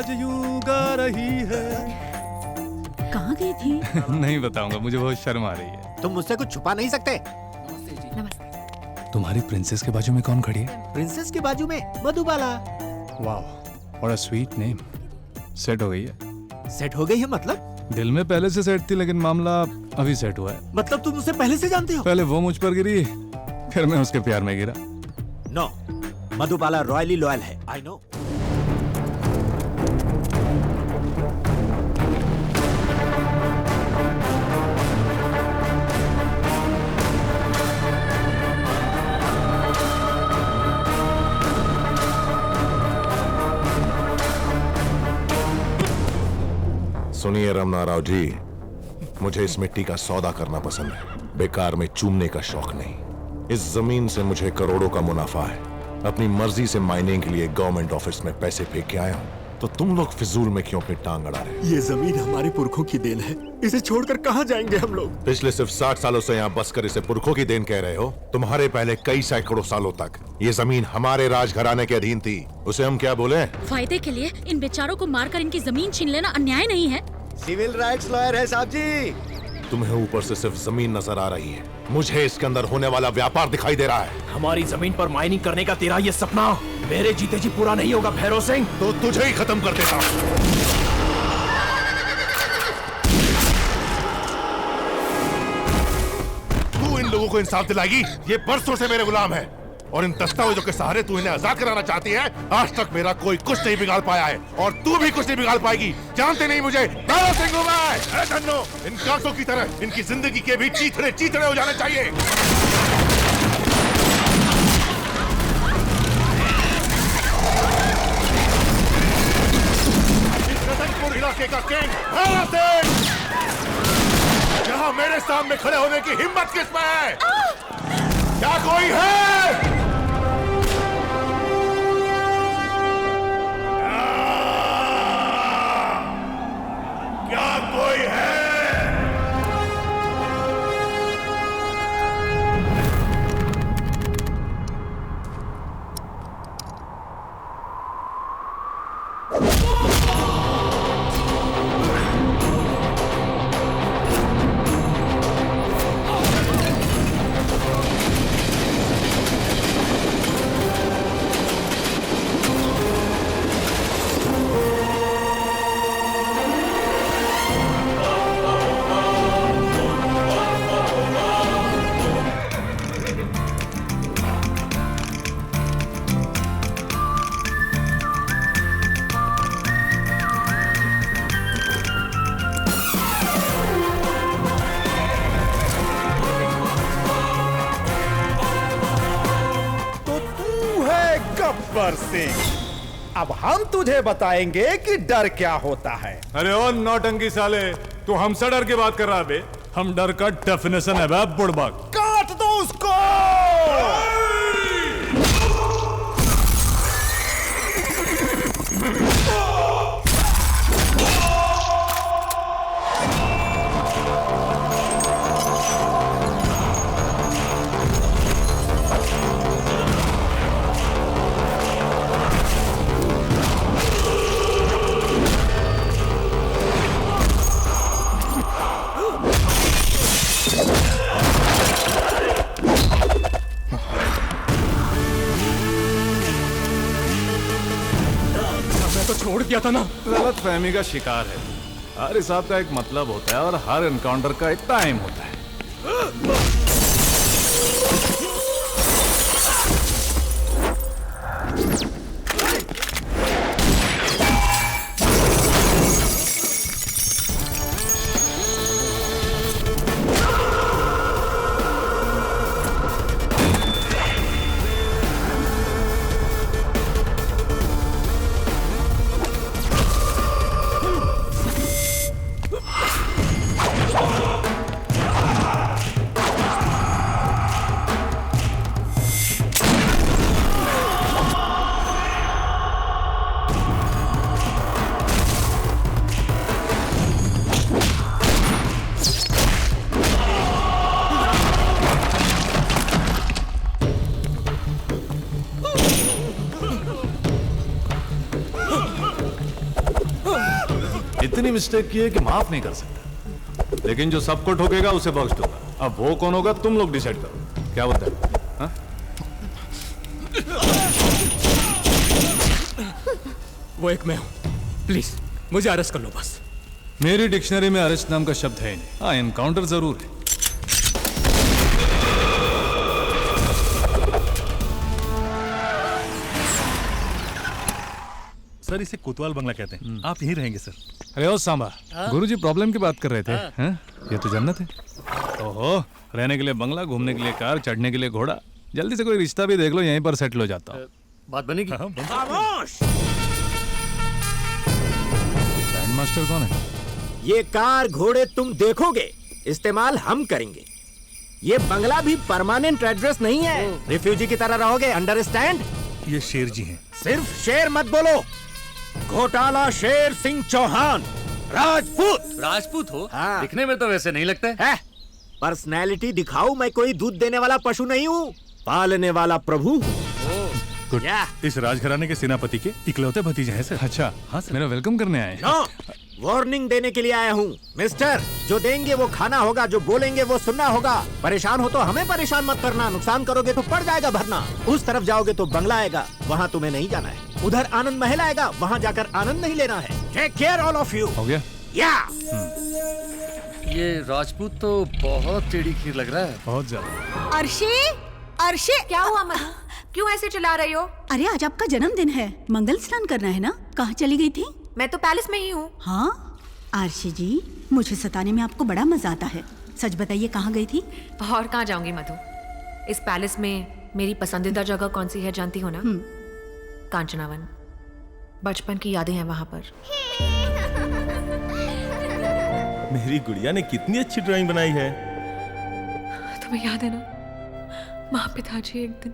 आज यूं गा रही है। कहाँ गई थी? नहीं बताऊंगा, मुझे बहुत शर्म आ रही है। तुम मुझसे कुछ छुपा नहीं सकते। नमस्ते। तुम्हारी प्रिंसेस के बाजू में कौन खड़ी है? प्रिंसेस के बाजू में मधुबाला। वाह, what a sweet name. Set हो गई है? सेट हो गई है मतलब? दिल में पहले से सेट थी, लेकिन मामला अभी सेट हुआ है। मतलब तुम उसे पहले से जानते हो? पहले वो मुझ पर गिरी, फिर मैं उसके प्यार में गिरा। नो, मधुबाला रॉयली लॉयल है। I know. सुनिए रमना राव जी, मुझे इस मिट्टी का सौदा करना पसंद है, बेकार में चूमने का शौक नहीं। इस जमीन से मुझे करोड़ों का मुनाफा है। अपनी मर्जी से माइनिंग के लिए गवर्नमेंट ऑफिस में पैसे फेंक के आया हूँ, तो तुम लोग फिजूल में क्यों अपनी टांग अड़ा रहे? ये जमीन हमारे पुरखों की देन है, इसे छोड़कर कहाँ जाएंगे हम लोग? पिछले सिर्फ 60 सालों से यहाँ बसकर इसे पुरखों की देन कह रहे हो। तुम्हारे पहले कई सैकड़ों सालों तक ये जमीन हमारे राजघराने के अधीन थी। उसे हम क्या बोले? फायदे के लिए इन बेचारों को मारकर इनकी जमीन छीन लेना अन्याय नहीं है? सिविल राइट्स लॉयर है साहब जी। तुम्हें ऊपर से सिर्फ जमीन नजर आ रही है, मुझे इसके अंदर होने वाला व्यापार दिखाई दे रहा है। हमारी जमीन पर माइनिंग करने का तेरा ये सपना मेरे जीते जी पूरा नहीं होगा भैरव सिंह। तो तुझे ही खत्म कर देता हूं। तू इन लोगों को इंसाफ दिलाएगी? ये बरसों से मेरे गुलाम है और इन दस्तावेजों के सहारे तू इन्हें आजाद कराना चाहती है। आज तक मेरा कोई कुछ नहीं बिगाड़ पाया है और तू भी कुछ नहीं बिगाड़ पाएगी। जानते नहीं मुझे? भैरव सिंह हूं मैं। ए धन्नो, इन कांटों की तरह इनकी जिंदगी के भी चीथड़े चीथड़े हो जाने चाहिए। इस रतनपुर इलाके का किंग भैरव सिंह यहाँ मेरे सामने खड़े होने की हिम्मत किसमें है? क्या कोई है? क्या कोई है? गब्बर सिंह, अब हम तुझे बताएंगे कि डर क्या होता है। अरे ओ नौटंकी साले, तू हमसे डर की बात कर रहा है बे? हम डर का डेफिनेशन है बे बुड़बक। काट दो उसको। तो छोड़ दिया था ना। गलत फहमी का शिकार है। हर हिसाब का एक मतलब होता है और हर एनकाउंटर का एक टाइम होता है। इतनी मिस्टेक की है कि माफ नहीं कर सकता, लेकिन जो सबको ठोकेगा उसे बख्श दूंगा। अब वो कौन होगा तुम लोग डिसाइड करो, क्या बोलते हैं? हाँ? वो एक मैं हूँ, प्लीज मुझे अरेस्ट कर लो बस। मेरी डिक्शनरी में अरेस्ट नाम का शब्द है ही नहीं। हाँ, एनकाउंटर जरूर है। सर इसे कोतवाल बंगला कहते हैं, आप यहीं रहेंगे सर। अरे ओ सांबा, गुरुजी प्रॉब्लम की बात कर रहे थे। हैं? ये तो जन्नत है। ओहो, रहने के लिए बंगला, घूमने के लिए कार, चढ़ने के लिए घोड़ा। जल्दी से कोई रिश्ता भी देख लो, यहीं पर सेटल हो जाता हूँ। बात बनेगी? खामोश! ग्रैंड मास्टर कौन है? ये कार घोड़े तुम देखोगे, इस्तेमाल हम करेंगे। ये बंगला भी परमानेंट एड्रेस नहीं है, रिफ्यूजी की तरह रहोगे, अंडरस्टैंड? ये शेर जी हैं। सिर्फ शेर मत बोलो, घोटाला शेर सिंह चौहान, राजपूत। राजपूत हो? हाँ। दिखने में तो वैसे नहीं लगते। है पर्सनैलिटी दिखाऊं, मैं कोई दूध देने वाला पशु नहीं हूँ, पालने वाला प्रभु हूँ। गुड। क्या? इस राजघराने के सेनापति के इकलौते भतीजे हैं सर। अच्छा, हाँ सर। मेरा वेलकम करने आए हैं। नो, वार्निंग देने के लिए आया हूँ मिस्टर। जो देंगे वो खाना होगा, जो बोलेंगे वो सुनना होगा। परेशान हो तो हमें परेशान मत करना, नुकसान करोगे तो पड़ जाएगा भरना। उस तरफ जाओगे तो बंगला आएगा, वहाँ तुम्हें नहीं जाना है। उधर आनंद महल आएगा, वहाँ जाकर आनंद नहीं लेना है। Take care all of you. हो गया? या ये राजपूत तो बहुत टेढ़ी खीर लग रहा है। बहुत ज्यादा। अर्शी, अर्शी, क्या हुआ मधु? क्यों ऐसे चिल्ला रही हो? अरे आज आपका जन्मदिन है, मंगल स्नान करना है ना? कहाँ चली गई थी? मैं तो पैलेस में ही हूँ। हाँ आरशी जी, मुझे सताने में आपको बड़ा मजा आता है। सच बताइए कहाँ गई थी? और कहाँ जाऊंगी मधु? इस पैलेस में मेरी पसंदीदा जगह कौन सी है जानती हो ना? कांचनावन। बचपन की यादें हैं वहाँ पर। मेरी गुड़िया ने कितनी अच्छी ड्राइंग बनाई है। तुम्हें याद है ना, माँ पिताजी एक दिन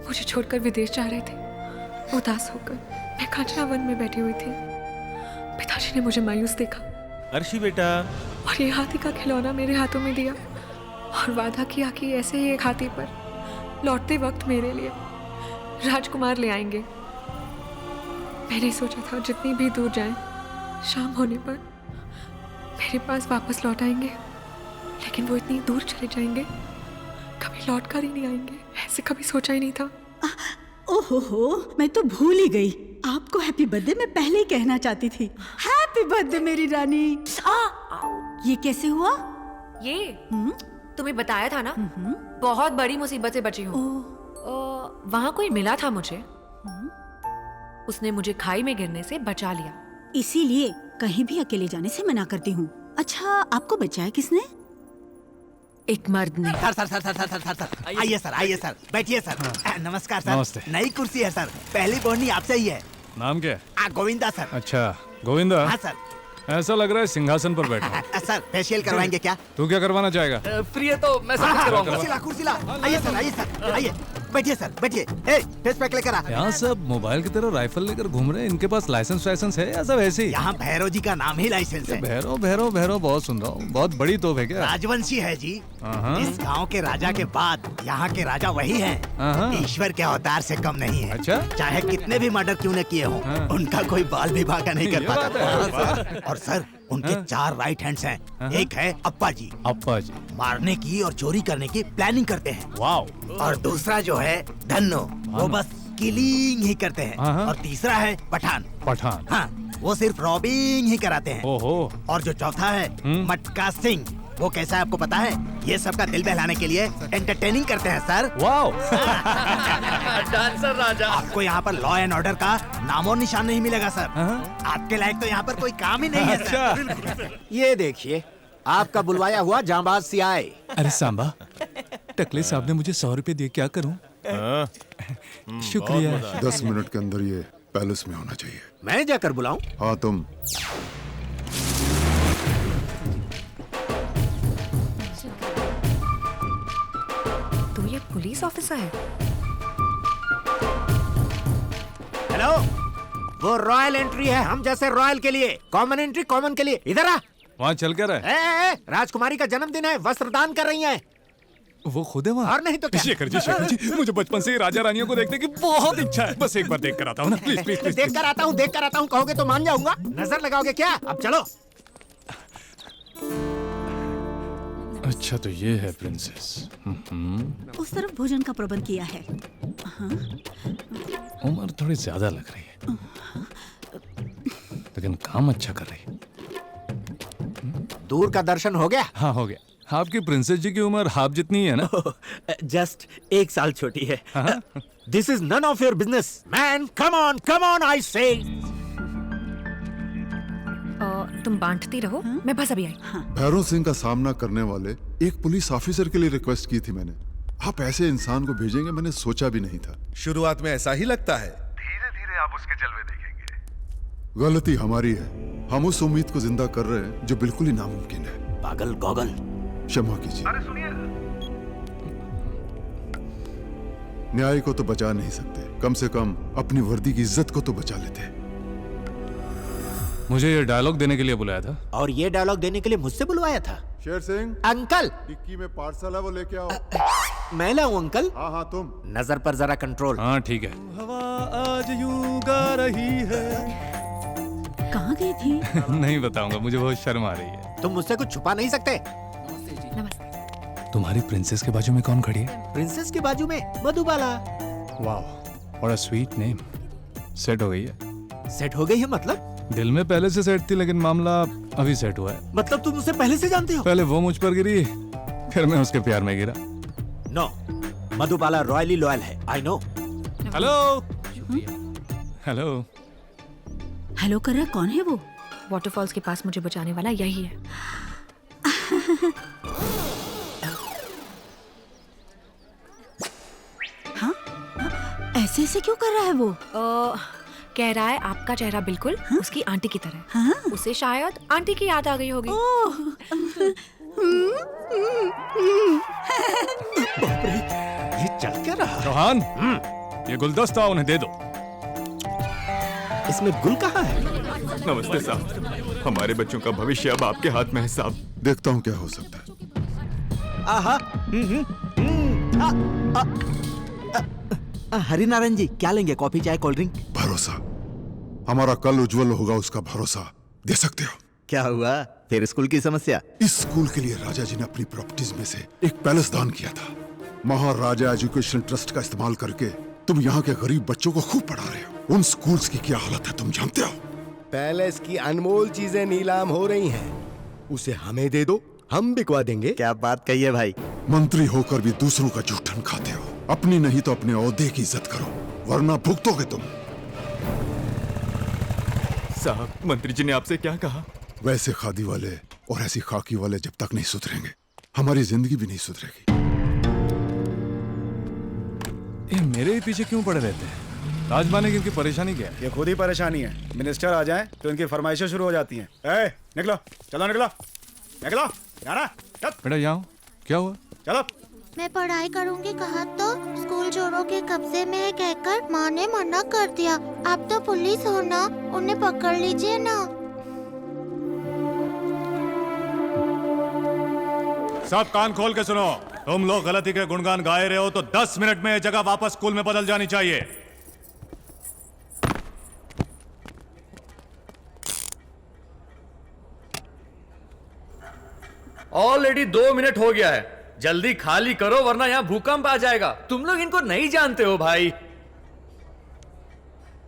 मुझे छोड़कर विदेश जा रहे थे। उदास होकर मैं कांचनावन में बैठी हुई थी। पिताजी ने मुझे मायूस देखा अर्शी बेटा, और ये हाथी का खिलौना मेरे हाथों में दिया और वादा किया कि ऐसे ही एक हाथी पर लौटते वक्त मेरे लिए राजकुमार ले आएंगे। मैंने सोचा था जितनी भी दूर जाएं, शाम होने पर मेरे पास वापस लौट आएंगे, लेकिन वो इतनी दूर चले जाएंगे, कभी लौट कर ही नहीं आएंगे। ऐसे कभी सोचा ही नहीं था। ओहो, मैं तो भूल ही गई। आपको हैप्पी बर्थडे मैं पहले ही कहना चाहती थी। हैप्पी बर्थडे मेरी रानी। ये कैसे हुआ? ये तुम्हें बताया था ना, बहुत बड़ी मुसीबत से बची हूँ। वहाँ कोई मिला था मुझे, उसने मुझे खाई में गिरने से बचा लिया। इसीलिए कहीं भी अकेले जाने से मना करती हूँ। अच्छा, आपको बचाया किसने? एक मर्द ने। Sir sir sir sir sir sir sir आइए सर, आइए सर, बैठिए सर। नमस्कार सर। नमस्ते। नई कुर्सी है सर, पहली बोनी आपसे ही है। नाम क्या है? गोविंदा सर। अच्छा, गोविंदा। हाँ सर। ऐसा लग रहा है सिंहासन पर बैठा। सर फेशियल करवाएंगे क्या? तू क्या करवाना चाहेगा? फ्री है तो मैं सब कुछ करवाऊंगा। कुर्सी ला, कुर्सी ला। आइए सर, आइए सर, आइए, बैठिए सर, बैठिए। फेस पैक लेकर आ। यहाँ सब मोबाइल की तरह राइफल लेकर घूम रहे हैं। इनके पास लाइसेंस वाइसेंस है या सब ऐसे ही? यहाँ भैरव जी का नाम ही लाइसेंस है। भैरव भैरव भैरव बहुत सुन रहा हूँ। बहुत बड़ी तोप है क्या? राजवंशी है जी। हाँ। इस गांव के राजा के बाद यहाँ के राजा वही हाँ। हैं। ईश्वर के अवतार से कम नहीं है। अच्छा? चाहे कितने भी मर्डर क्यों न किए हों, हाँ। उनका कोई बाल भी बांका नहीं कर ये बात पाता। है। हाँ, सर। और सर उनके 4 राइट हैंड्स हैं। एक है अप्पा जी, अप्पा जी मारने की और चोरी करने की प्लानिंग करते हैं। वाह। और दूसरा जो है धन्नो, वो बस किलिंग ही करते हैं। हाँ। और तीसरा है पठान। पठान। हाँ, वो सिर्फ रॉबिंग ही कराते हैं। ओहो। और जो चौथा है मटका सिंह, वो कैसा है आपको पता है? ये सबका दिल बहलाने के लिए एंटरटेनिंग करते हैं सर। वाओ। डांसर राजा। आपको यहाँ पर लॉ एंड ऑर्डर का नामो निशान नहीं मिलेगा सर। हाँ। आपके लायक तो यहाँ पर कोई काम ही नहीं है सर। अच्छा। ये देखिए, आपका बुलवाया हुआ जांबाज सियाए। अरे सांबा, टकले साहब ने मुझे 100 रुपए दिए, क्या करूं? शुक्रिया। 10 मिनट के अंदर ये पैलेस में होना चाहिए। मैं जाकर बुलाऊं? हाँ तुम। तो ये पुलिस ऑफिसर है? हेलो, वो रॉयल एंट्री है हम जैसे रॉयल के लिए, कॉमन एंट्री कॉमन के लिए। इधर आ। वहाँ चल क्या रहा है? राजकुमारी का जन्मदिन है, वस्त्र दान कर रही हैं। वो खुद है वहाँ? और नहीं तो क्या? शेखर जी मुझे बचपन से ही राजा रानियों को देखने की बहुत इच्छा है। बस एक बार देख कर आता हूँ ना, प्लीज प्लीज प्लीज। देख कर आता हूँ कहोगे तो मान जाऊंगा। नजर लगाओगे क्या? अब चलो। अच्छा तो ये है प्रिंसेस। उस तरफ भोजन का प्रबंध किया है। उम्र थोड़ी ज्यादा लग रही है, लेकिन काम अच्छा कर रही है। दूर का दर्शन हो गया? हाँ हो गया। आपकी प्रिंसेस जी की उम्र हाफ जितनी है ना? जस्ट 1 साल छोटी है। This is none of your business man. Come on I say. तुम बांटती रहो, मैं बस अभी आई। भैरव सिंह का सामना करने वाले एक पुलिस ऑफिसर के लिए रिक्वेस्ट की थी मैंने। आप ऐसे इंसान को भेजेंगे मैंने सोचा भी नहीं था। शुरुआत में ऐसा ही लगता है, धीरे धीरे आप उसके जलवे देखेंगे। गलती हमारी है, हम उस उम्मीद को जिंदा कर रहे हैं जो बिल्कुल ही नामुमकिन है। पागल गॉगल, क्षमा कीजिए। अरे सुनिए, न्याय को तो बचा नहीं सकते, कम से कम अपनी वर्दी की इज्जत को तो बचा लेते। मुझे ये डायलॉग देने के लिए बुलाया था। और ये डायलॉग देने के लिए मुझसे बुलवाया था? शेर सिंह अंकल, टिक्की में पार्सल है वो लेके आओ। मैं लाऊं अंकल? हाँ तुम। नजर पर जरा कंट्रोल। हाँ ठीक है। हवा आज यूं गा रही है। कहाँ गई थी? नहीं बताऊंगा, मुझे बहुत शर्म आ रही है। तुम मुझसे कुछ छुपा नहीं सकते। तुम्हारी प्रिंसेस के बाजू में कौन खड़ी है? प्रिंसेस के बाजू में मधुबाला। वाह, what a sweet name. Set हो गई है? सेट हो गई है मतलब? दिल में पहले से सेट थी, लेकिन मामला अभी सेट हुआ है। मतलब तुम उसे पहले से जानते हो? पहले वो मुझ पर गिरी, फिर मैं उसके प्यार में गिरा। नो, मधुबाला रॉयली लॉयल है। I know. Hello hello hello कर रहा, कौन है वो? वाटरफॉल्स के पास मुझे बचाने वाला यही है। हाँ? ऐसे ऐसे क्यों कर रहा है वो? कह रहा है आपका चेहरा बिल्कुल उसकी आंटी की तरह। हाँ? उसे शायद आंटी की याद आ गई होगी। ये चल क्या रहा? चौहान, ये गुलदस्ता उन्हें दे दो। इसमें गुल कहाँ है? नमस्ते साहब, हमारे बच्चों का भविष्य अब आपके हाथ में है साहब। देखता हूँ क्या हो सकता है। आहा। हरिनारायण जी, क्या लेंगे? कॉफी, चाय, कोल्ड ड्रिंक? भरोसा, हमारा कल उज्जवल होगा उसका भरोसा दे सकते हो। क्या हुआ फिर? स्कूल की समस्या? इस स्कूल के लिए राजा जी ने अपनी प्रॉपर्टीज में से एक पैलेस दान किया था। महाराजा एजुकेशन ट्रस्ट का इस्तेमाल करके तुम यहाँ के गरीब बच्चों को खूब पढ़ा रहे हो। उन स्कूल्स की क्या हालत है तुम जानते हो? पैलेस की अनमोल चीजें नीलाम हो रही हैं, उसे हमें दे दो, हम बिकवा देंगे। क्या बात कही है भाई। मंत्री होकर भी दूसरों का जूठन खाते हो। अपनी नहीं तो अपने ओहदे की इज्जत करो, वरना भुगतोगे तुम। साहब, मंत्री जी ने आपसे क्या कहा? वैसे खादी वाले और ऐसी खाकी वाले जब तक नहीं सुधरेंगे, हमारी जिंदगी भी नहीं सुधरेगी। ये मेरे ही पीछे क्यों पड़े रहते हैं? राजमाने की इनकी परेशानी क्या है? ये खुद ही परेशानी है। मिनिस्टर आ जाएं तो इनकी फरमाइशें शुरू हो जाती हैं। ए, निकलो, चलो निकलो, निकलो, जाना। बेटा यहाँ क्या हुआ? चलो। मैं पढ़ाई करूंगी कहा तो स्कूल चोरों के कब्जे में है कहकर माँ ने मना कर दिया। आप तो पुलिस हो ना, उन्हें पकड़ लीजिए ना। सब कान खोल के सुनो। तुम लोग गलती के गुणगान गाए रहे हो तो 10 मिनट में ये जगह वापस स्कूल में बदल जानी चाहिए। ऑलरेडी 2 मिनट हो गया है, जल्दी खाली करो वरना यहाँ भूकंप आ जाएगा। तुम लोग इनको नहीं जानते हो भाई।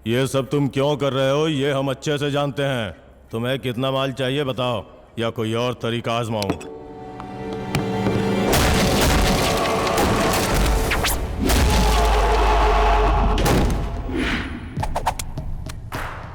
ये सब तुम क्यों कर रहे हो ये हम अच्छे से जानते हैं। तुम्हें कितना माल चाहिए बताओ, या कोई और तरीका आजमाऊं?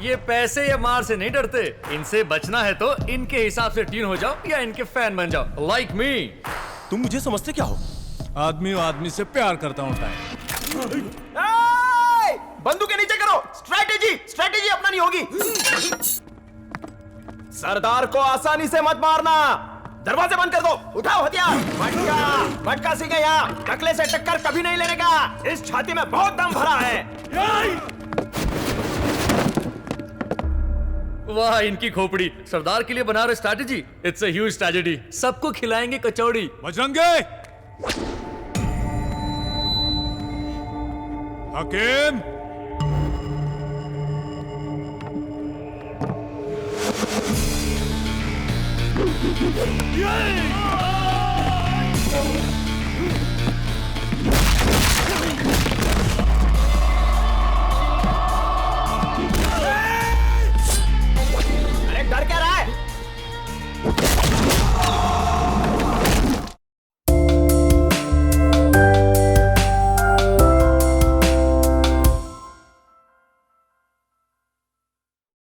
ये पैसे या मार से नहीं डरते। इनसे बचना है तो इनके हिसाब से टीन हो जाओ या इनके फैन बन जाओ, लाइक मी। तुम मुझे समझते क्या हो? आदमी आदमी से प्यार करता हूँ। टाइम बंदूक के नीचे करो। स्ट्रैटेजी अपनानी होगी। सरदार को आसानी से मत मारना। दरवाजे बंद कर दो। उठाओ हथियार। भटका सिंह है यहाँ। टकले से टक्कर कभी नहीं लेने का। इस छाती में बहुत दम भरा है। वाह, इनकी खोपड़ी। सरदार के लिए बना रहे strategy. It's a huge tragedy. सबको खिलाएंगे कचौड़ी। बजरंगे हाकिम